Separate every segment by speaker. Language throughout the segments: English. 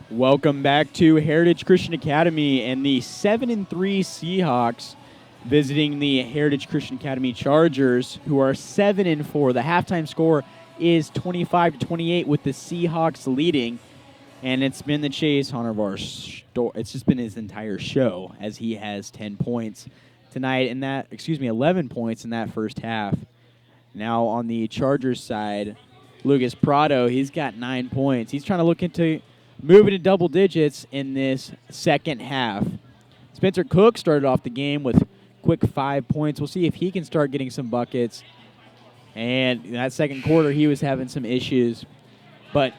Speaker 1: Welcome back to Heritage Christian Academy and the 7-3 Seahawks visiting the Heritage Christian Academy Chargers, who are 7-4. The halftime score is 25-28 with the Seahawks leading, and it's been the Chase Honovar. It's just been his entire show as he has 10 points tonight, 11 points in that first half. Now on the Chargers side, Lucas Prado, he's got 9 points. He's trying to look into moving to double digits in this second half. Spencer Cook started off the game with quick 5 points. We'll see if he can start getting some buckets. And in that second quarter, he was having some issues. But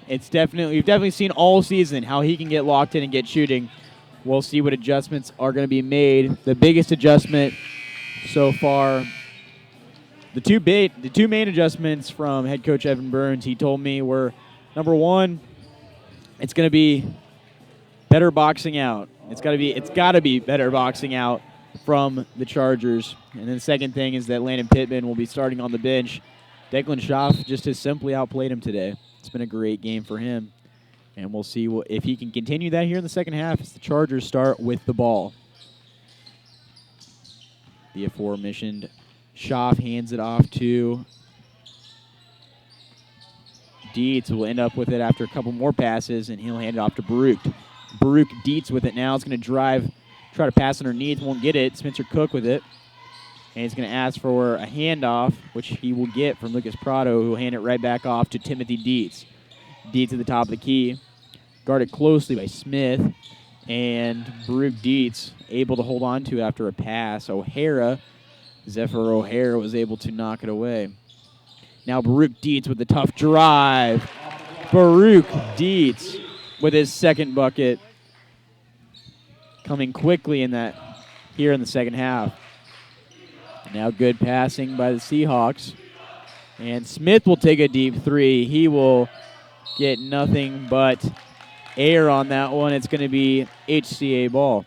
Speaker 1: we've definitely seen all season how he can get locked in and get shooting. We'll see what adjustments are going to be made. The biggest adjustment so far, the two main adjustments from head coach Evan Burns, he told me, were number one, it's going to be better boxing out. It's got to be better boxing out from the Chargers. And then the second thing is that Landon Pittman will be starting on the bench. Declan Schaff just has simply outplayed him today. It's been a great game for him. And we'll see if he can continue that here in the second half as the Chargers start with the ball. The aforementioned Schaff hands it off to Dietz. Will end up with it after a couple more passes, and he'll hand it off to Baruch. Baruch Dietz with it now. Is going to try to pass underneath. Won't get it. Spencer Cook with it. And he's going to ask for a handoff, which he will get from Lucas Prado, who will hand it right back off to Timothy Dietz. Dietz at the top of the key. Guarded closely by Smith. And Baruch Dietz able to hold on to it after a pass. Zephyr O'Hara was able to knock it away. Now Baruch Dietz with the tough drive. Baruch Dietz with his second bucket. Coming quickly here in the second half. Now good passing by the Seahawks. And Smith will take a deep three. He will get nothing but air on that one. It's going to be HCA ball.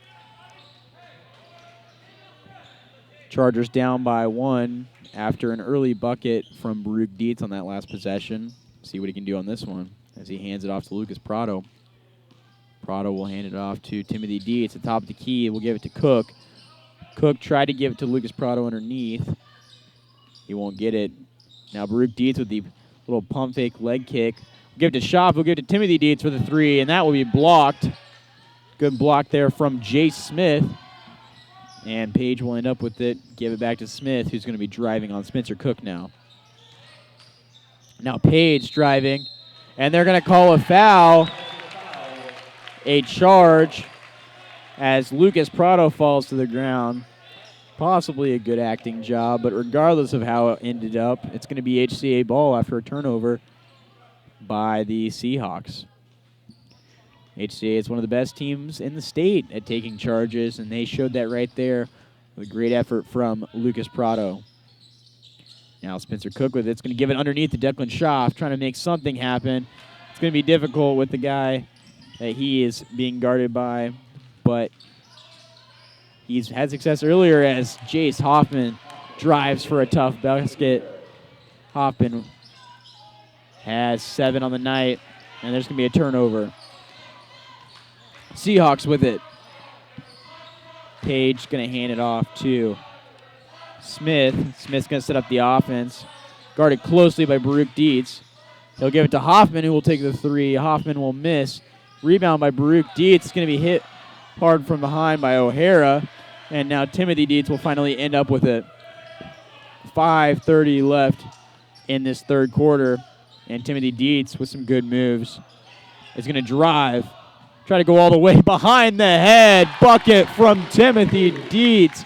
Speaker 1: Chargers down by 1 after an early bucket from Baruch Dietz on that last possession. See what he can do on this one as he hands it off to Lucas Prado. Prado will hand it off to Timothy Dietz at the top of the key. We'll give it to Cook. Cook tried to give it to Lucas Prado underneath. He won't get it. Now Baruch Dietz with the little pump fake leg kick. We'll give it to Schaff. We'll give it to Timothy Dietz for the three, and that will be blocked. Good block there from Jace Smith. And Page will end up with it. Give it back to Smith, who's going to be driving on Spencer Cook now. Now Page driving, and they're going to call a foul. A charge as Lucas Prado falls to the ground. Possibly a good acting job, but regardless of how it ended up, it's going to be HCA ball after a turnover by the Seahawks. HCA is one of the best teams in the state at taking charges, and they showed that right there with a great effort from Lucas Prado. Now Spencer Cook with it. It's going to give it underneath to Declan Schaff, trying to make something happen. It's going to be difficult with the guy that he is being guarded by, but he's had success earlier as Jace Hoffman drives for a tough basket. Hoffman has 7 on the night, and there's going to be a turnover. Seahawks with it. Page going to hand it off to Smith. Smith's going to set up the offense. Guarded closely by Baruch Dietz. He'll give it to Hoffman, who will take the three. Hoffman will miss. Rebound by Baruch Dietz. It's going to be hit hard from behind by O'Hara. And now Timothy Dietz will finally end up with it. 5:30 left in this third quarter. And Timothy Dietz with some good moves is going to drive. Try to go all the way behind the head. Bucket from Timothy Dietz.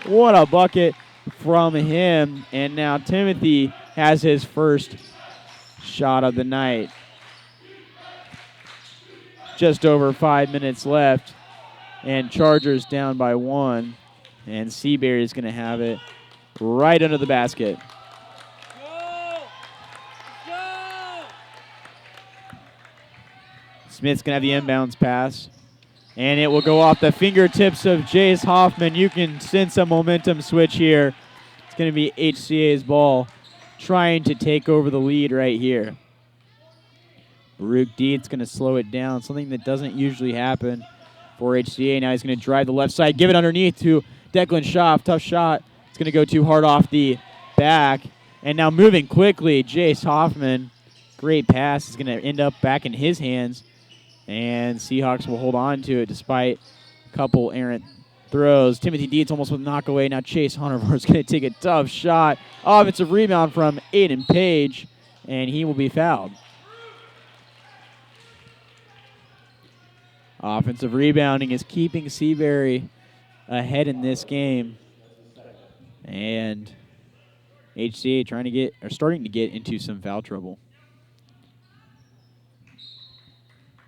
Speaker 1: What a bucket from him. And now Timothy has his first shot of the night. Just over 5 minutes left. And Chargers down by 1. And Seabury is going to have it right under the basket. Smith's going to have the inbounds pass. And it will go off the fingertips of Jace Hoffman. You can sense a momentum switch here. It's going to be HCA's ball trying to take over the lead right here. Baruch Dietz going to slow it down, something that doesn't usually happen for HCA. Now he's going to drive the left side, give it underneath to Declan Schaaf. Tough shot. It's going to go too hard off the back. And now moving quickly, Jace Hoffman. Great pass is going to end up back in his hands. And Seahawks will hold on to it despite a couple errant throws. Timothy Dietz almost with a knockaway. Now Chase Huntervore is going to take a tough shot. Offensive rebound from Aiden Page, and he will be fouled. Offensive rebounding is keeping Seabury ahead in this game. And HCA starting to get into some foul trouble.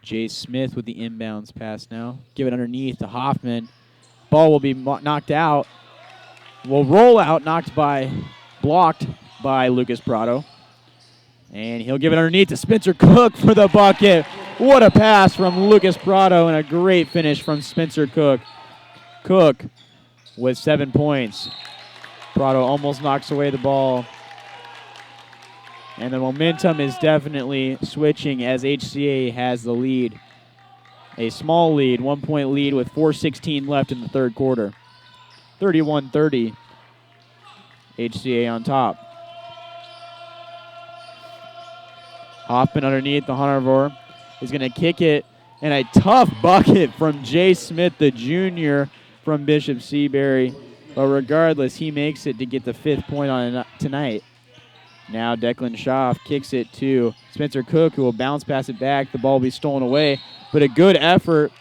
Speaker 1: Jay Smith with the inbounds pass now. Give it underneath to Hoffman. Ball will be knocked out. Will roll out, blocked by Lucas Prado. And he'll give it underneath to Spencer Cook for the bucket. What a pass from Lucas Prado and a great finish from Spencer Cook. Cook with 7 points. Prado almost knocks away the ball. And the momentum is definitely switching as HCA has the lead. A small lead, 1 point lead with 4:16 left in the third quarter. 31-30, HCA on top. Hoffman underneath the Huntervore is going to kick it. And a tough bucket from Jay Smith, the junior from Bishop Seabury. But regardless, he makes it to get the 5th point on tonight. Now Declan Schaaf kicks it to Spencer Cook, who will bounce pass it back. The ball will be stolen away. But a good effort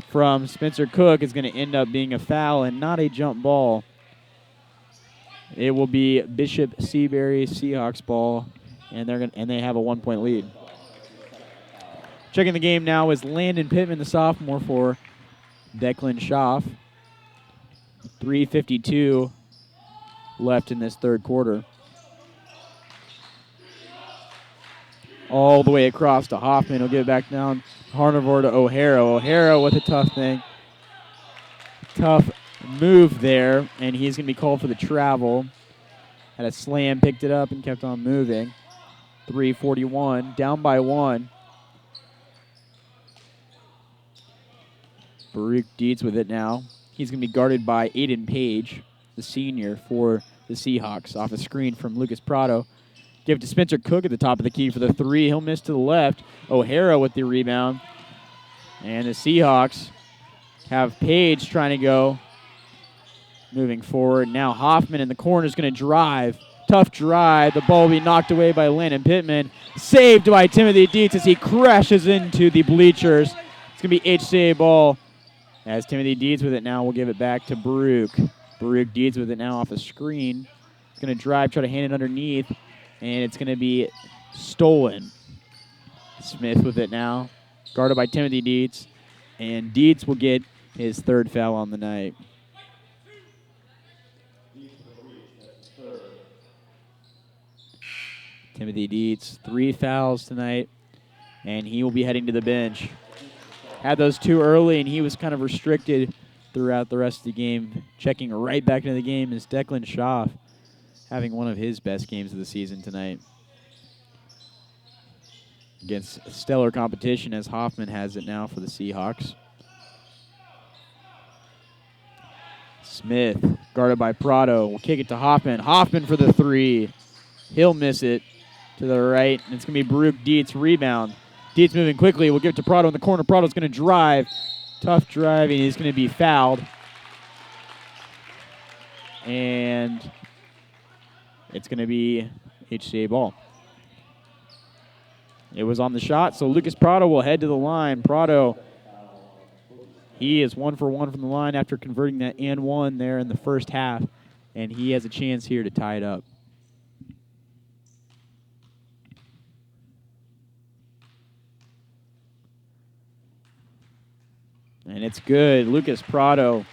Speaker 1: from Spencer Cook is going to end up being a foul and not a jump ball. It will be Bishop Seabury Seahawks ball, and they have a 1 point lead. Checking the game now is Landon Pittman, the sophomore for Declan Schaaf. 3:52 left in this third quarter. All the way across to Hoffman. He'll give it back down. Huntervore to O'Hara. O'Hara with a tough thing. Tough move there, and he's going to be called for the travel. Had a slam, picked it up, and kept on moving. 3:41, down by 1. Baruch Dietz with it now. He's going to be guarded by Aiden Page, the senior for the Seahawks, off a screen from Lucas Prado. Give it to Spencer Cook at the top of the key for the 3. He'll miss to the left. O'Hara with the rebound. And the Seahawks have Page trying to go. Moving forward. Now Hoffman in the corner is going to drive. Tough drive. The ball will be knocked away by Landon Pittman. Saved by Timothy Dietz as he crashes into the bleachers. It's going to be HCA ball. As Timothy Dietz with it now, we'll give it back to Baruch. Baruch Dietz with it now off a screen. He's going to drive, try to hand it underneath. And it's going to be stolen. Smith with it now. Guarded by Timothy Dietz. And Dietz will get his 3rd foul on the night. Timothy Dietz, 3 fouls tonight. And he will be heading to the bench. Had those 2 early, and he was kind of restricted throughout the rest of the game. Checking right back into the game is Declan Schaaf, having one of his best games of the season tonight. Against stellar competition as Hoffman has it now for the Seahawks. Smith, guarded by Prado, will kick it to Hoffman. Hoffman for the 3. He'll miss it to the right, and it's going to be Baruch Dietz rebound. Dietz moving quickly. We'll give it to Prado in the corner. Prado's going to drive. Tough driving. He's going to be fouled. And it's going to be HCA ball. It was on the shot, so Lucas Prado will head to the line. Prado, he is 1 for 1 from the line after converting that and 1 there in the first half, and he has a chance here to tie it up. And it's good. Lucas Prado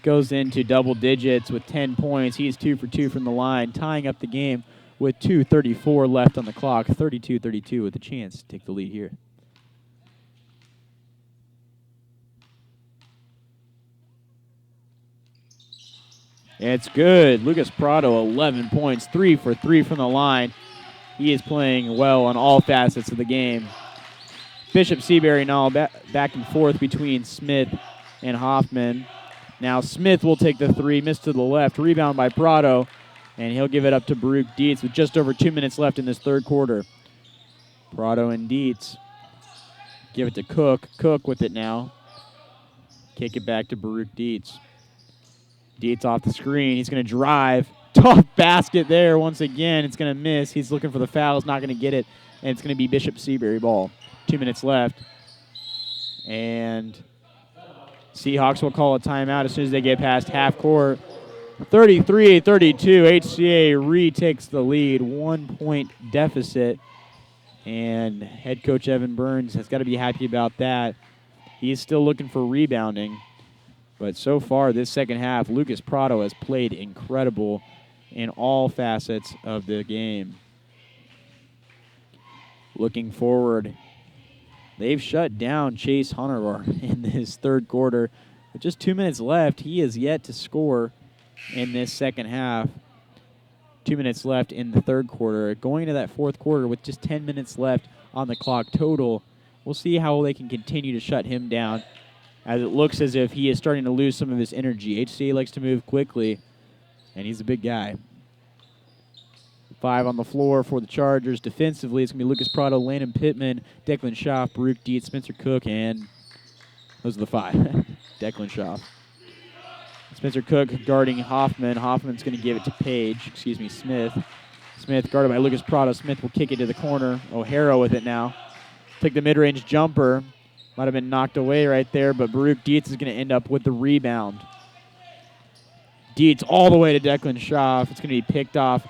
Speaker 1: goes into double digits with 10 points. He's 2 for 2 from the line, tying up the game with 2:34 left on the clock. 32-32 with a chance to take the lead here. It's good. Lucas Prado, 11 points, 3 for 3 from the line. He is playing well on all facets of the game. Bishop Seabury now back and forth between Smith and Hoffman. Now Smith will take the three, miss to the left, rebound by Prado, and he'll give it up to Baruch Dietz with just over 2 minutes left in this third quarter. Prado and Dietz give it to Cook. Cook with it now. Kick it back to Baruch Dietz. Dietz off the screen. He's going to drive. Tough basket there once again. It's going to miss. He's looking for the foul. He's not going to get it, and it's going to be Bishop Seabury ball. 2 minutes left. And Seahawks will call a timeout as soon as they get past half court. 33-32, HCA retakes the lead, 1 point deficit. And head coach Evan Burns has got to be happy about that. He's still looking for rebounding. But so far this second half, Lucas Prado has played incredible in all facets of the game. Looking forward, they've shut down Chase Hunter in this third quarter. With just 2 minutes left, he is yet to score in this second half. 2 minutes left in the third quarter. Going into that fourth quarter with just 10 minutes left on the clock total, we'll see how they can continue to shut him down, as it looks as if he is starting to lose some of his energy. HCA likes to move quickly, and he's a big guy. 5 on the floor for the Chargers. Defensively, it's going to be Lucas Prado, Landon Pittman, Declan Schaaf, Baruch Dietz, Spencer Cook, and those are the 5. Declan Schaaf. Spencer Cook guarding Hoffman. Hoffman's going to give it to Smith. Smith guarded by Lucas Prado. Smith will kick it to the corner. O'Hara with it now. Take the mid-range jumper. Might have been knocked away right there, but Baruch Dietz is going to end up with the rebound. Dietz all the way to Declan Schaaf. It's going to be picked off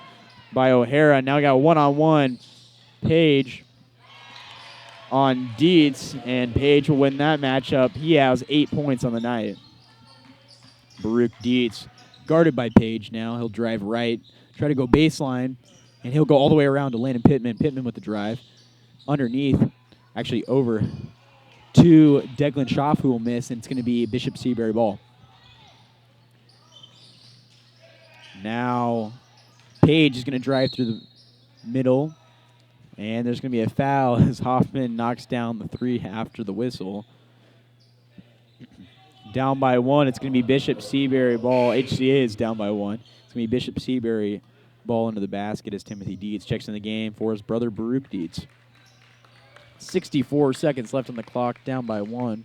Speaker 1: by O'Hara. Now we got one-on-one. Page on Dietz, and Page will win that matchup. He has 8 points on the night. Baruch Dietz guarded by Page now. He'll drive right, try to go baseline, and he'll go all the way around to Landon Pittman. Pittman with the drive. Underneath, actually over to Declan Schaaf, who will miss, and it's going to be Bishop Seabury ball. Now Page is going to drive through the middle, and there's going to be a foul as Hoffman knocks down the three after the whistle. Down by 1, it's going to be Bishop Seabury ball. HCA is down by 1. It's going to be Bishop Seabury ball into the basket as Timothy Dietz checks in the game for his brother Baruch Dietz. 64 seconds left on the clock, down by 1.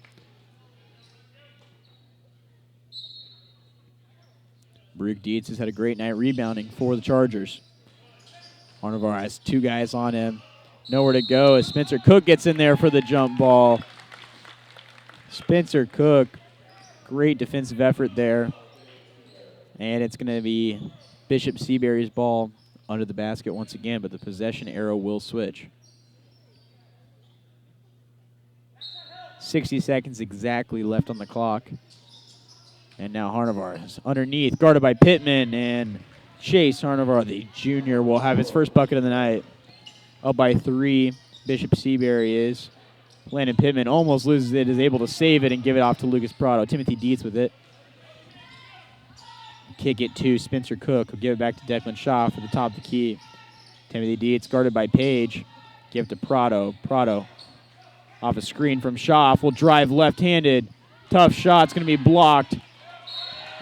Speaker 1: Baruch Dietz has had a great night rebounding for the Chargers. Arnavar has 2 guys on him. Nowhere to go as Spencer Cook gets in there for the jump ball. Spencer Cook, great defensive effort there. And it's going to be Bishop Seabury's ball under the basket once again, but the possession arrow will switch. 60 seconds exactly left on the clock. And now Harnavar is underneath, guarded by Pittman, and Chase Harnavar, the junior, will have his first bucket of the night. Up by 3, Bishop Seabury is. Landon Pittman almost loses it, is able to save it and give it off to Lucas Prado. Timothy Dietz with it. Kick it to Spencer Cook, who'll give it back to Declan Schaaf at the top of the key. Timothy Dietz guarded by Page. Give it to Prado. Prado off a screen from Schaaf will drive left-handed. Tough shot. It's going to be blocked.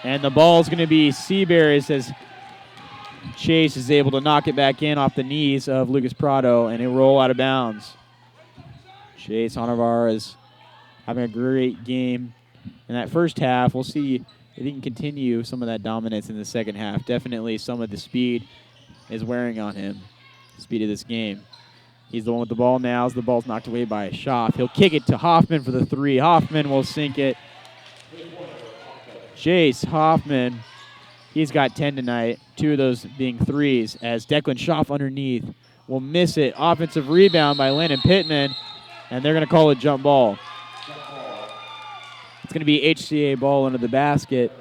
Speaker 1: And the ball's going to be Seabury's as Chase is able to knock it back in off the knees of Lucas Prado, and it roll out of bounds. Chase Honavar is having a great game in that first half. We'll see if he can continue some of that dominance in the second half. Definitely some of the speed is wearing on him, the speed of this game. He's the one with the ball now as the ball's knocked away by Schaaf. He'll kick it to Hoffman for the 3. Hoffman will sink it. Chase Hoffman, he's got 10 tonight, 2 of those being 3s, as Declan Schaaf underneath will miss it. Offensive rebound by Landon Pittman, and they're going to call it jump ball. It's going to be HCA ball under the basket,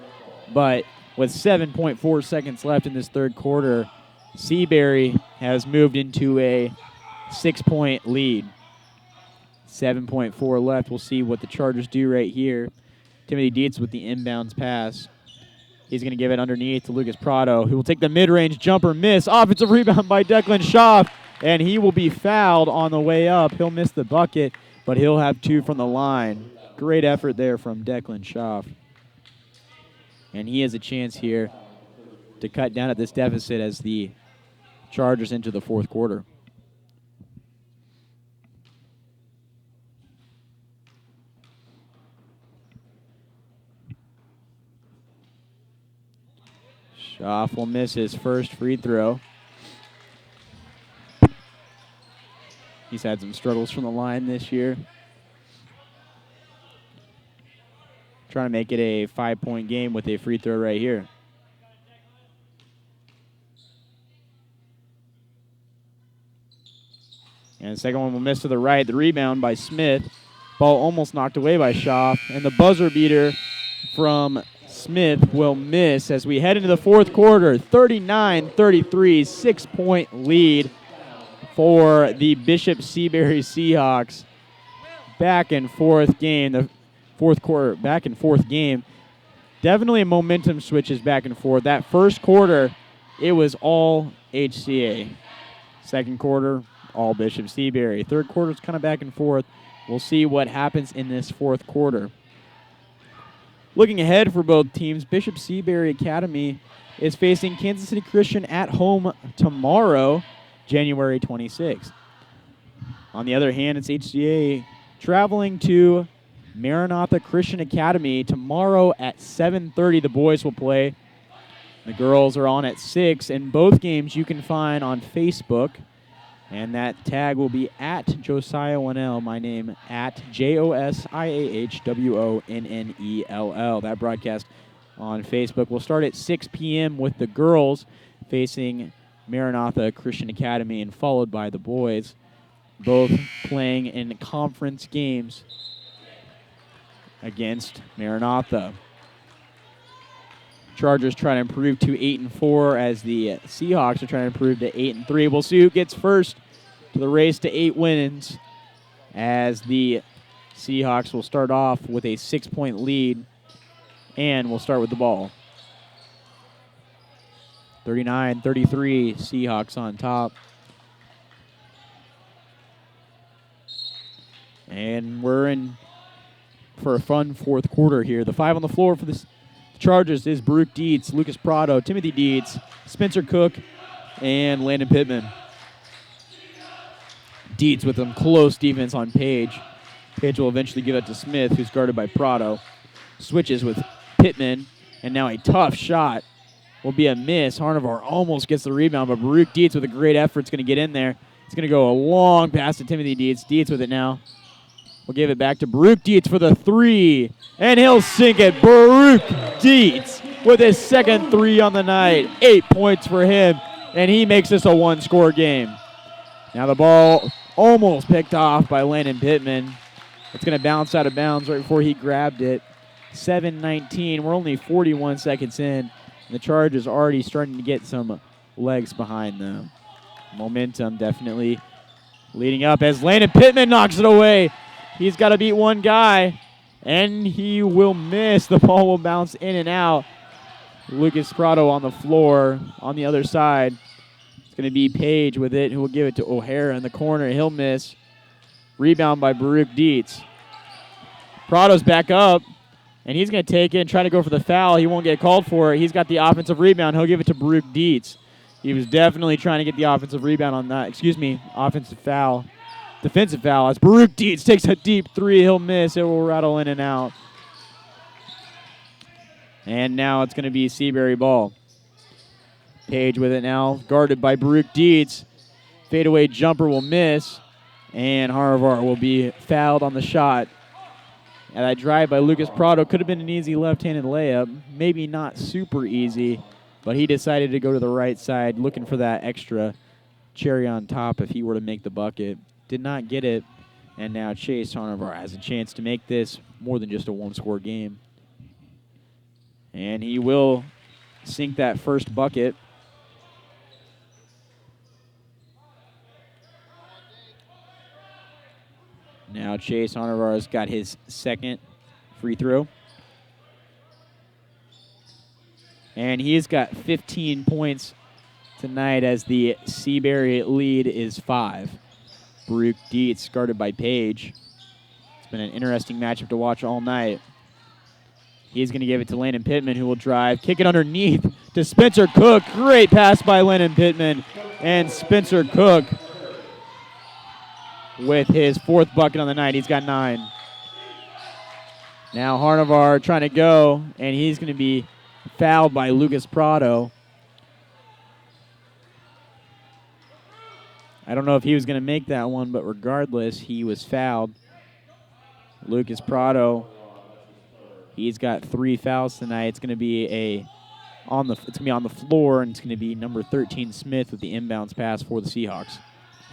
Speaker 1: but with 7.4 seconds left in this third quarter, Seabury has moved into a 6-point lead. 7.4 left. We'll see what the Chargers do right here. Timothy Dietz with the inbounds pass. He's going to give it underneath to Lucas Prado, who will take the mid-range jumper, miss. Offensive rebound by Declan Schaaf. and he will be fouled on the way up. He'll miss the bucket, but he'll have 2 from the line. Great effort there from Declan Schaff. And he has a chance here to cut down at this deficit as the Chargers enter the fourth quarter. Schaff will miss his first free throw. He's had some struggles from the line this year. Trying to make it a 5-point game with a free throw right here. And the second one will miss to the right. The rebound by Smith. Ball almost knocked away by Schaff. And the buzzer beater from Smith will miss as we head into the fourth quarter. 39-33, 6-point lead for the Bishop Seabury Seahawks. Back and forth game. The fourth quarter, back and forth game. Definitely a momentum switches back and forth. That first quarter, it was all HCA. Second quarter, all Bishop Seabury. Third quarter is kind of back and forth. We'll see what happens in this fourth quarter. Looking ahead for both teams, Bishop Seabury Academy is facing Kansas City Christian at home tomorrow, January 26th. On the other hand, it's HCA traveling to Maranatha Christian Academy tomorrow at 7:30. The boys will play. The girls are on at 6, and both games you can find on Facebook. And that tag will be at Josiah Wonnell, my name, at JOSIAHWONNELL. That broadcast on Facebook will start at 6 p.m. with the girls facing Maranatha Christian Academy and followed by the boys, both playing in conference games against Maranatha. Chargers trying to improve to 8-4 as the Seahawks are trying to improve to 8-3. We'll see who gets first to the race to 8 wins as the Seahawks will start off with a 6-point lead, and we'll start with the ball. 39-33, Seahawks on top. And we're in for a fun fourth quarter here. The 5 on the floor for the Chargers is Baruch Dietz, Lucas Prado, Timothy Dietz, Spencer Cook, and Landon Pittman. Dietz with some close defense on Page. Page will eventually give it to Smith, who's guarded by Prado. Switches with Pittman, and now a tough shot will be a miss. Harnavar almost gets the rebound, but Baruch Dietz with a great effort is going to get in there. It's going to go a long pass to Timothy Dietz. Dietz with it now. We'll give it back to Baruch Dietz for the 3, and he'll sink it. Baruch Dietz with his second 3 on the night. 8 points for him, and he makes this a one-score game. Now the ball almost picked off by Landon Pittman. It's going to bounce out of bounds right before he grabbed it. 7:19. We're only 41 seconds in, and the Chargers already starting to get some legs behind them. Momentum definitely leading up as Landon Pittman knocks it away. He's got to beat one guy, and he will miss. The ball will bounce in and out. Lucas Prado on the floor on the other side. It's going to be Page with it, who will give it to O'Hara in the corner. He'll miss. Rebound by Baruch Dietz. Prado's back up, and he's going to take it and try to go for the foul. He won't get called for it. He's got the offensive rebound. He'll give it to Baruch Dietz. He was definitely trying to get the offensive rebound on that. Offensive foul. Defensive foul as Baruch Dietz takes a deep 3. He'll miss. It will rattle in and out. And now it's going to be Seabury ball. Page with it now, guarded by Baruch Dietz. Fadeaway jumper will miss, and Harvar will be fouled on the shot. And that drive by Lucas Prado could have been an easy left-handed layup. Maybe not super easy, but he decided to go to the right side, looking for that extra cherry on top if he were to make the bucket. Did not get it, and now Chase Harnavar has a chance to make this more than just a one-score game. And he will sink that first bucket. Now Chase Harnavar has got his second free throw. And he's got 15 points tonight as the Seabury lead is 5. Baruch Dietz guarded by Page. It's been an interesting matchup to watch all night. He's going to give it to Landon Pittman, who will drive. Kick it underneath to Spencer Cook. Great pass by Landon Pittman. And Spencer Cook with his 4th bucket on the night. He's got 9. Now Harnavar trying to go, and he's going to be fouled by Lucas Prado. I don't know if he was going to make that one, but regardless, he was fouled. Lucas Prado, he's got 3 fouls tonight. It's going to be on the floor, and it's going to be number 13 Smith with the inbounds pass for the Seahawks.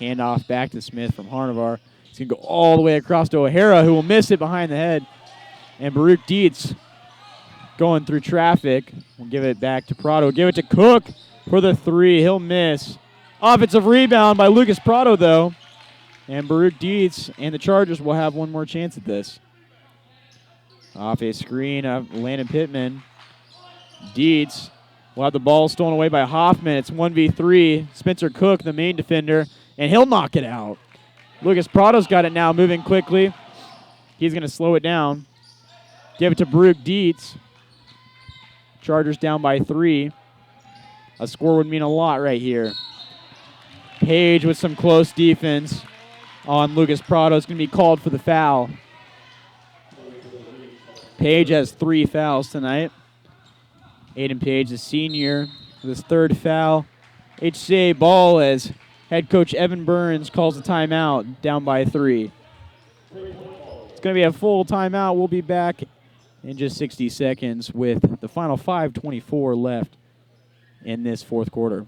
Speaker 1: Handoff back to Smith from Harnavar. He's going to go all the way across to O'Hara, who will miss it behind the head. And Baruch Dietz going through traffic. We'll give it back to Prado. Give it to Cook for the 3. He'll miss. Offensive rebound by Lucas Prado, though. And Baruch Dietz and the Chargers will have one more chance at this. Off a screen of Landon Pittman. Dietz will have the ball stolen away by Hoffman. It's 1v3. Spencer Cook, the main defender, and he'll knock it out. Lucas Prado's got it now, moving quickly. He's going to slow it down. Give it to Baruch Dietz. Chargers down by 3. A score would mean a lot right here. Page with some close defense on Lucas Prado is going to be called for the foul. Page has 3 fouls tonight. Aiden Page, the senior, with his 3rd foul. HCA ball as head coach Evan Burns calls a timeout, down by 3. It's going to be a full timeout. We'll be back in just 60 seconds with the final 5:24 left in this 4th quarter.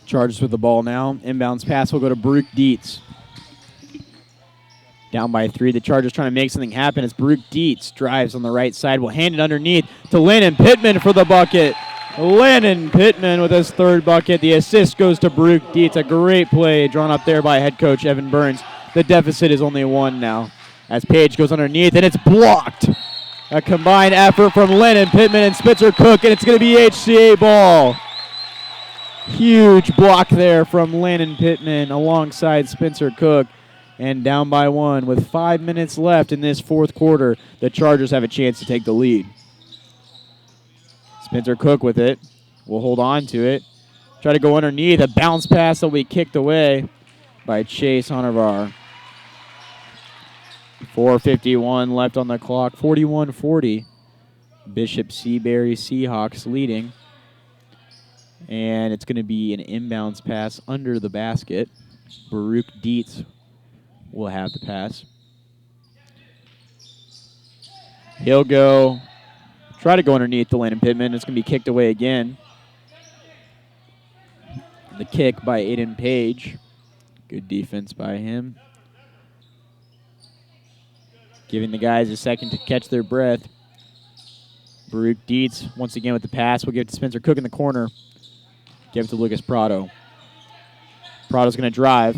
Speaker 1: Chargers with the ball now. Inbounds pass will go to Baruch Dietz. Down by 3. The Chargers trying to make something happen as Baruch Dietz drives on the right side. Will hand it underneath to Landon Pittman for the bucket. Landon Pittman with his 3rd bucket. The assist goes to Baruch Dietz. A great play drawn up there by head coach Evan Burns. The deficit is only 1 now as Page goes underneath, and it's blocked. A combined effort from Landon Pittman and Spencer Cook, and it's going to be HCA ball. Huge block there from Landon Pittman alongside Spencer Cook. And down by 1 with 5 minutes left in this 4th quarter. The Chargers have a chance to take the lead. Spencer Cook with it. Will hold on to it. Try to go underneath. A bounce pass that will be kicked away by Chase Honavar. 4:51 left on the clock. 41-40. Bishop Seabury Seahawks leading. And it's going to be an inbounds pass under the basket. Baruch Dietz will have the pass. He'll try to go underneath the Landon Pittman. It's going to be kicked away again. The kick by Aiden Page. Good defense by him. Giving the guys a second to catch their breath. Baruch Dietz once again with the pass. We'll give it to Spencer Cook in the corner. Give it to Lucas Prado. Prado's going to drive.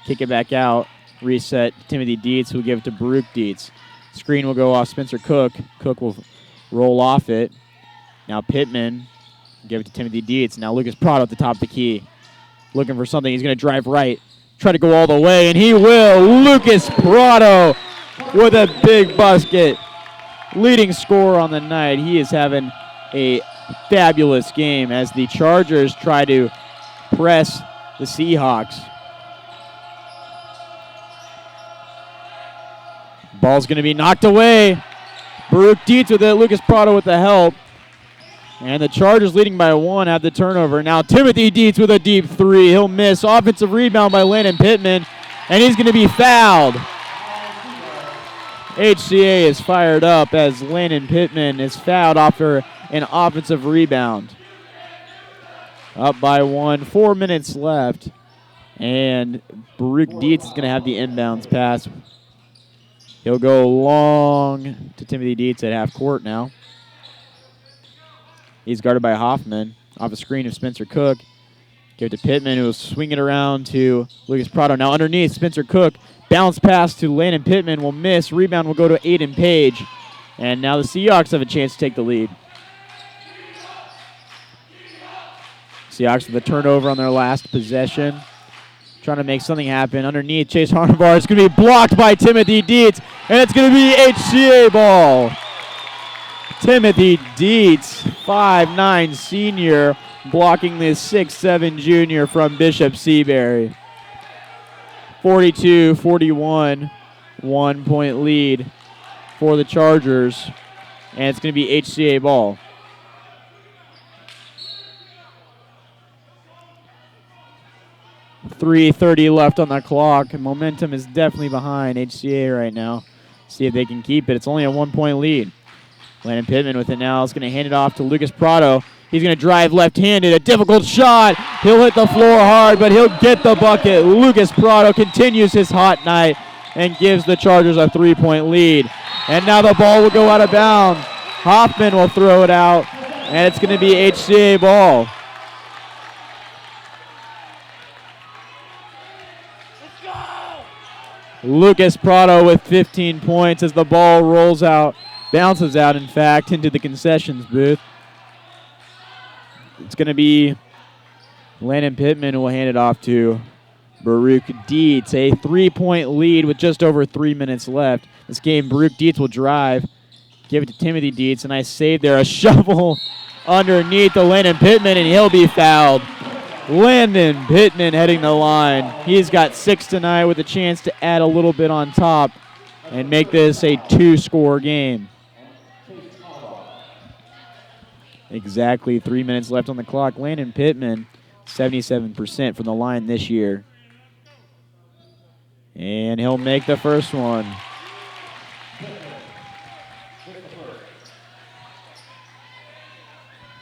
Speaker 1: Kick it back out. Reset Timothy Dietz, who will give it to Baruch Dietz. Screen will go off Spencer Cook. Cook will roll off it. Now Pittman. Give it to Timothy Dietz. Now Lucas Prado at the top of the key. Looking for something. He's going to drive right. try to go all the way, and he will. Lucas Prado with a big basket. Leading scorer on the night. He is having a fabulous game as the Chargers try to press the Seahawks. Ball's going to be knocked away. Baruch Dietz with it. Lucas Prado with the help. And the Chargers leading by 1 have the turnover. Now Timothy Dietz with a deep 3. He'll miss. Offensive rebound by Landon Pittman. And he's going to be fouled. HCA is fired up as Landon Pittman is fouled after an offensive rebound. Up by 1. 4 minutes left. And Baruch Dietz is going to have the inbounds pass. He'll go long to Timothy Dietz at half court now. He's guarded by Hoffman. Off a screen of Spencer Cook. Give it to Pittman, who will swing it around to Lucas Prado. Now underneath, Spencer Cook. Bounce pass to Landon Pittman will miss. Rebound will go to Aiden Page. And now the Seahawks have a chance to take the lead. Seahawks with a turnover on their last possession. Trying to make something happen. Underneath, Chase Harnavar. It's going to be blocked by Timothy Dietz. And it's going to be HCA ball. Timothy Dietz, 5'9" senior, blocking the 6'7" junior from Bishop Seabury. 42-41, 1-point lead for the Chargers. And it's going to be HCA ball. .330 left on the clock. Momentum is definitely behind HCA right now. See if they can keep it. It's only a 1-point lead. Landon Pittman with it now. Is going to hand it off to Lucas Prado. He's going to drive left-handed. A difficult shot. He'll hit the floor hard, but he'll get the bucket. Lucas Prado continues his hot night and gives the Chargers a 3-point lead. And now the ball will go out of bounds. Hoffman will throw it out, and it's going to be HCA ball. Lucas Prado with 15 points as the ball rolls out, bounces out, in fact, into the concessions booth. It's going to be Landon Pittman who will hand it off to Baruch Dietz. A 3-point lead with just over 3 minutes left. This game, Baruch Dietz will drive, give it to Timothy Dietz. A nice save there. A shovel underneath to Landon Pittman, and he'll be fouled. Landon Pittman heading the line. He's got 6 tonight with a chance to add a little bit on top and make this a 2-score game. Exactly 3 minutes left on the clock. Landon Pittman, 77% from the line this year. And he'll make the first one.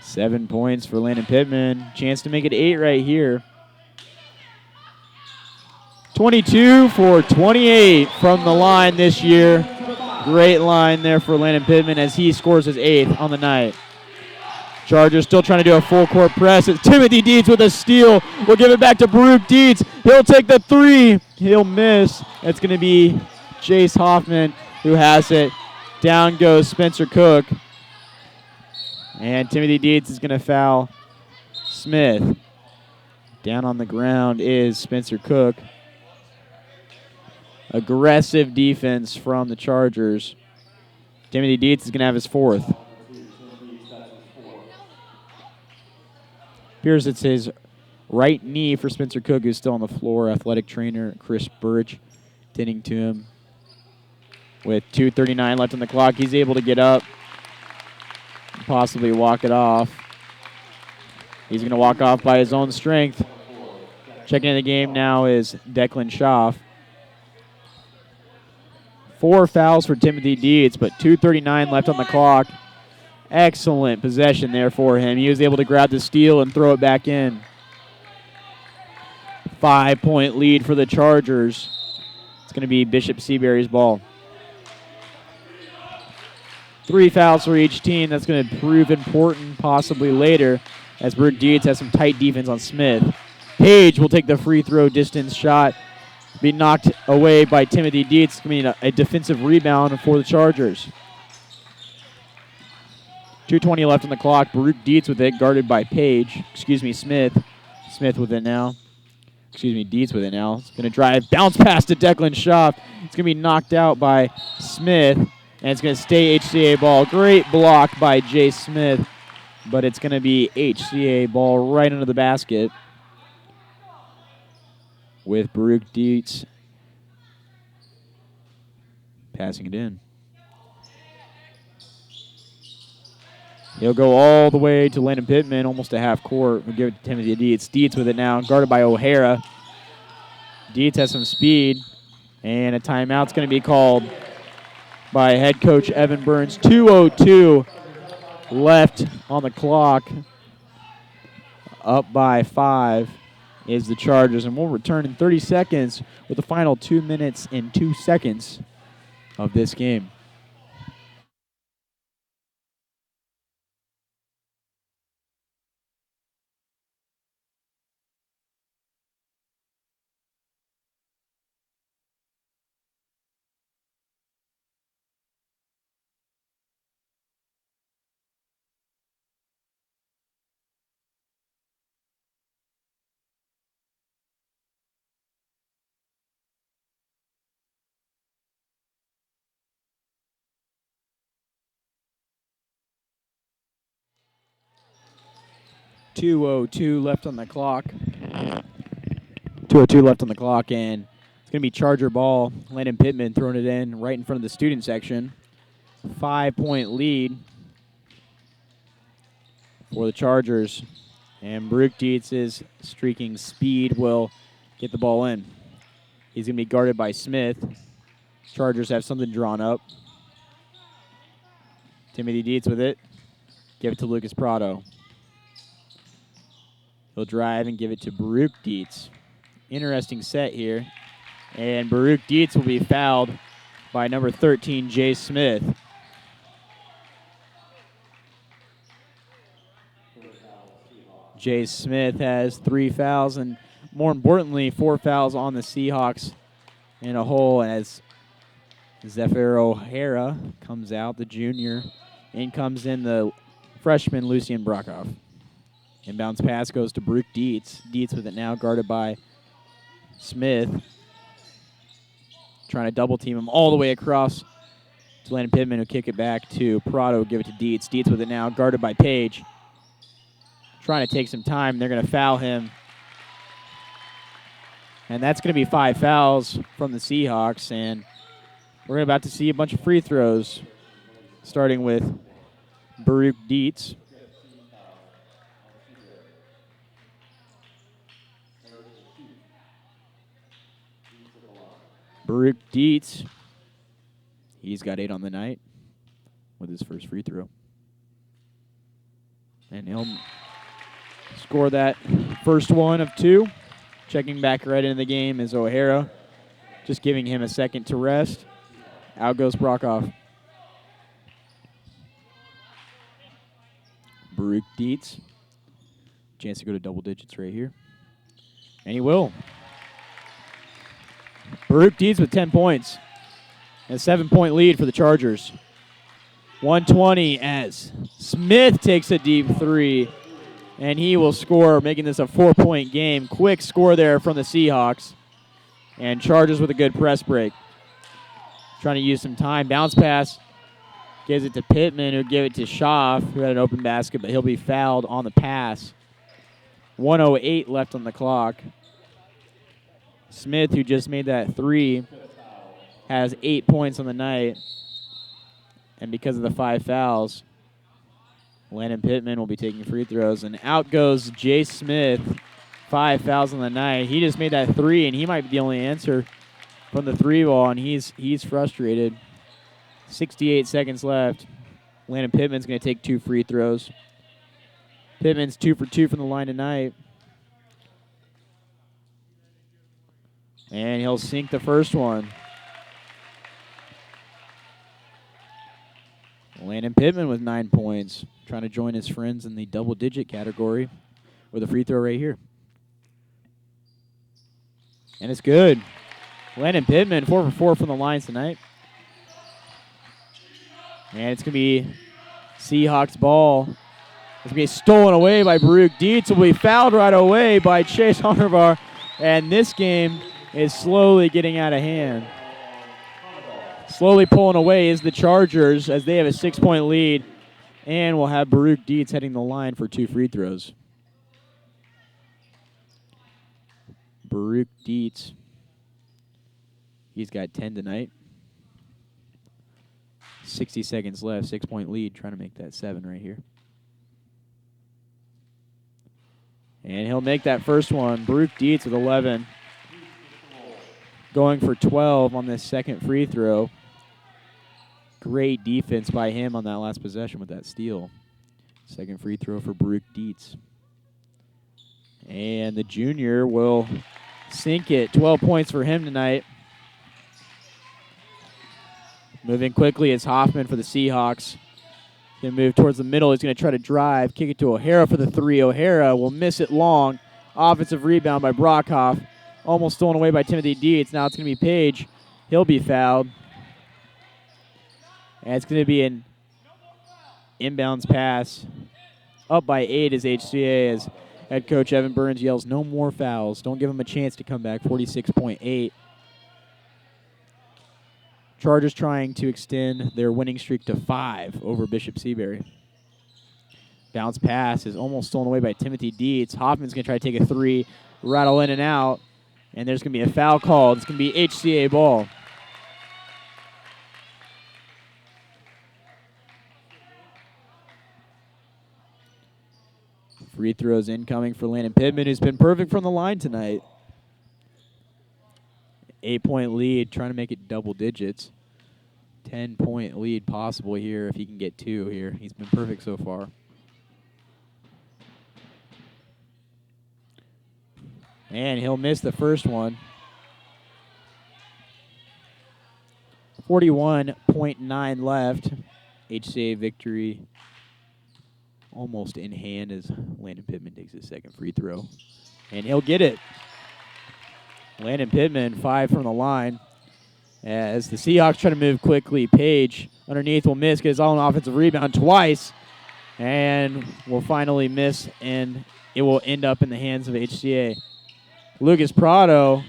Speaker 1: Seven points for Landon Pittman. Chance to make it 8 right here. 22 for 28 from the line this year. Great line there for Landon Pittman as he scores his 8th on the night. Chargers still trying to do a full court press. It's Timothy Dietz with a steal. We'll give it back to Baruch Dietz. He'll take the 3. He'll miss. It's going to be Chase Hoffman who has it. Down goes Spencer Cook. And Timothy Dietz is going to foul Smith. Down on the ground is Spencer Cook. Aggressive defense from the Chargers. Timothy Dietz is going to have his 4th. Appears it's his right knee for Spencer Cook, who's still on the floor. Athletic trainer Chris Burch tending to him. With 2:39 left on the clock, he's able to get up. Possibly walk it off. He's going to walk off by his own strength. Checking in the game now is Declan Schaff. 4 fouls for Timothy Dietz, but 2:39 left on the clock. Excellent possession there for him. He was able to grab the steal and throw it back in. 5-point lead for the Chargers. It's going to be Bishop Seabury's ball. 3 fouls for each team. That's going to prove important possibly later as Baruch Dietz has some tight defense on Smith. Page will take the free throw distance shot. Be knocked away by Timothy Dietz. It's going to be a defensive rebound for the Chargers. 2:20 left on the clock. Baruch Dietz with it, guarded by Smith. Smith with it now. Dietz with it now. It's going to drive, bounce pass to Declan Schaff. It's going to be knocked out by Smith, and it's going to stay HCA ball. Great block by Jay Smith, but it's going to be HCA ball right under the basket with Baruch Dietz passing it in. He'll go all the way to Landon Pittman, almost to half court. We'll give it to Timothy Dietz. Dietz with it now, guarded by O'Hara. Dietz has some speed, and a timeout's going to be called by head coach Evan Burns. 2:02 left on the clock. Up by 5 is the Chargers, and we'll return in 30 seconds with the final 2 minutes and 2 seconds of this game. .202 left on the clock. 2:02 left on the clock, and it's going to be Charger ball. Landon Pittman throwing it in right in front of the student section. 5-point lead for the Chargers. And Baruch Dietz's streaking speed will get the ball in. He's going to be guarded by Smith. Chargers have something drawn up. Timothy Dietz with it. Give it to Lucas Prado. He'll drive and give it to Baruch Dietz. Interesting set here. And Baruch Dietz will be fouled by number 13, Jay Smith. Jay Smith has 3 fouls, and more importantly, 4 fouls on the Seahawks in a whole as Zephyr O'Hara comes out, the junior. In comes in the freshman, Lucien Brockhoff. Inbounds pass goes to Baruch Dietz. Dietz with it now, guarded by Smith. Trying to double team him all the way across to Landon Pittman, who'll kick it back to Prado, give it to Dietz. Dietz with it now, guarded by Page. Trying to take some time. They're going to foul him. And that's going to be 5 fouls from the Seahawks. And we're about to see a bunch of free throws, starting with Baruch Dietz. Baruch Dietz, he's got 8 on the night with his first free throw. And he'll score that first one of 2. Checking back right into the game is O'Hara, just giving him a second to rest. Out goes Brockhoff. Baruch Dietz, chance to go to double digits right here. And he will. Baruch Dietz with 10 points. And a 7-point lead for the Chargers. 120 as Smith takes a deep 3. And he will score, making this a 4-point game. Quick score there from the Seahawks. And Chargers with a good press break. Trying to use some time. Bounce pass. Gives it to Pittman, who'll give it to Schaff, who had an open basket, but he'll be fouled on the pass. 1:08 left on the clock. Smith, who just made that 3, has 8 points on the night. And because of the 5 fouls, Landon Pittman will be taking free throws. And out goes Jay Smith, 5 fouls on the night. He just made that 3, and he might be the only answer from the 3 ball, and he's frustrated. 68 seconds left. Landon Pittman's going to take 2 free throws. Pittman's 2 for 2 from the line tonight. And he'll sink the first one. Landon Pittman with 9 points. Trying to join his friends in the double-digit category with a free throw right here. And it's good. Landon Pittman, 4 for 4 from the lines tonight. And it's going to be Seahawks ball. It's going to be stolen away by Baruch Dietz. Will be fouled right away by Chase Honorvar. And this game is slowly getting out of hand. Slowly pulling away is the Chargers as they have a 6-point lead. And we'll have Baruch Dietz heading the line for 2 free throws. Baruch Dietz. He's got 10 tonight. 60 seconds left, 6-point lead, trying to make that 7 right here. And he'll make that first one. Baruch Dietz with 11. Going for 12 on this second free throw. Great defense by him on that last possession with that steal. Second free throw for Baruch Dietz. And the junior will sink it. 12 points for him tonight. Moving quickly is Hoffman for the Seahawks. Going to move towards the middle. He's going to try to drive. Kick it to O'Hara for the 3. O'Hara will miss it long. Offensive rebound by Brockhoff. Almost stolen away by Timothy Dietz. Now it's going to be Page. He'll be fouled. And it's going to be an inbounds pass. Up by 8 is HCA as head coach Evan Burns yells, no more fouls. Don't give him a chance to come back. 46.8. Chargers trying to extend their winning streak to 5 over Bishop Seabury. Bounce pass is almost stolen away by Timothy Dietz. Hoffman's going to try to take a 3, rattle in and out, and there's going to be a foul called. It's going to be HCA ball. Free throws incoming for Landon Pittman, who's been perfect from the line tonight. 8-point lead, trying to make it double digits. 10-point lead possible here if he can get 2 here. He's been perfect so far. And he'll miss the first one. 41.9 left. HCA victory almost in hand as Landon Pittman takes his second free throw. And he'll get it. Landon Pittman, 5 from the line. As the Seahawks try to move quickly, Page underneath will miss, get his own offensive rebound twice, and will finally miss, and it will end up in the hands of HCA. Lucas Prado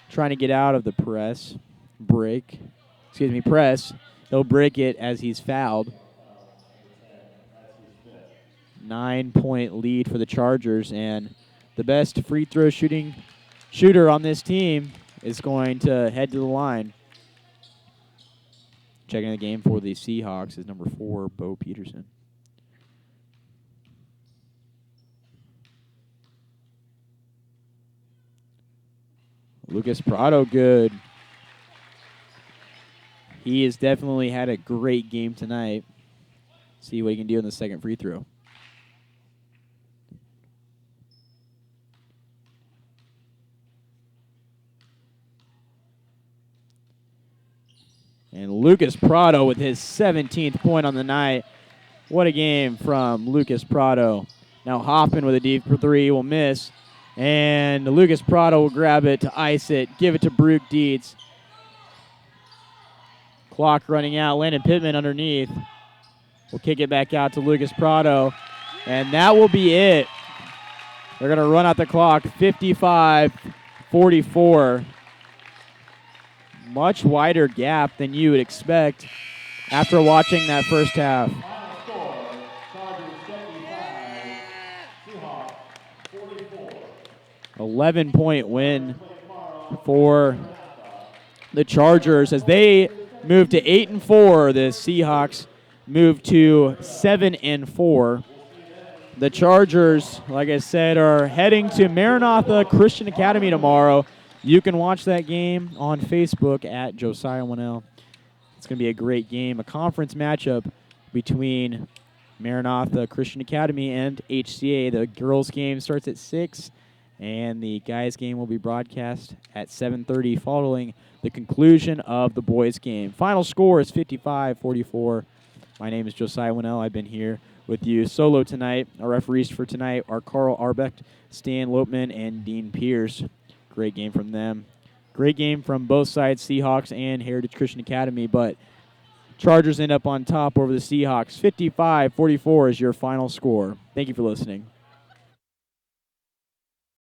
Speaker 1: trying to get out of the press. He'll break it as he's fouled. 9-point lead for the Chargers, and the best free throw shooter on this team is going to head to the line. Checking the game for the Seahawks is number 4, Bo Peterson. Lucas Prado, good. He has definitely had a great game tonight. See what he can do in the second free throw. And Lucas Prado with his 17th point on the night. What a game from Lucas Prado. Now Hoffman with a deep 3 will miss. And Lucas Prado will grab it to ice it, give it to Baruch Dietz. Clock running out. Landon Pittman underneath. We'll kick it back out to Lucas Prado. And that will be it. They're going to run out the clock. 55-44. Much wider gap than you would expect after watching that first half. 11-point win for the Chargers as they move to 8-4. The Seahawks move to 7-4. The Chargers, like I said, are heading to Maranatha Christian Academy tomorrow. You can watch that game on Facebook at Josiah Winnell. It's going to be a great game, a conference matchup between Maranatha Christian Academy and HCA. The girls' game starts at 6, and the guys' game will be broadcast at 7:30 following the conclusion of the boys' game. Final score is 55-44. My name is Josiah Winnell. I've been here with you solo tonight. Our referees for tonight are Carl Arbecht, Stan Lopman, and Dean Pierce. Great game from them. Great game from both sides, Seahawks and Heritage Christian Academy, but Chargers end up on top over the Seahawks. 55-44 is your final score. Thank you for listening.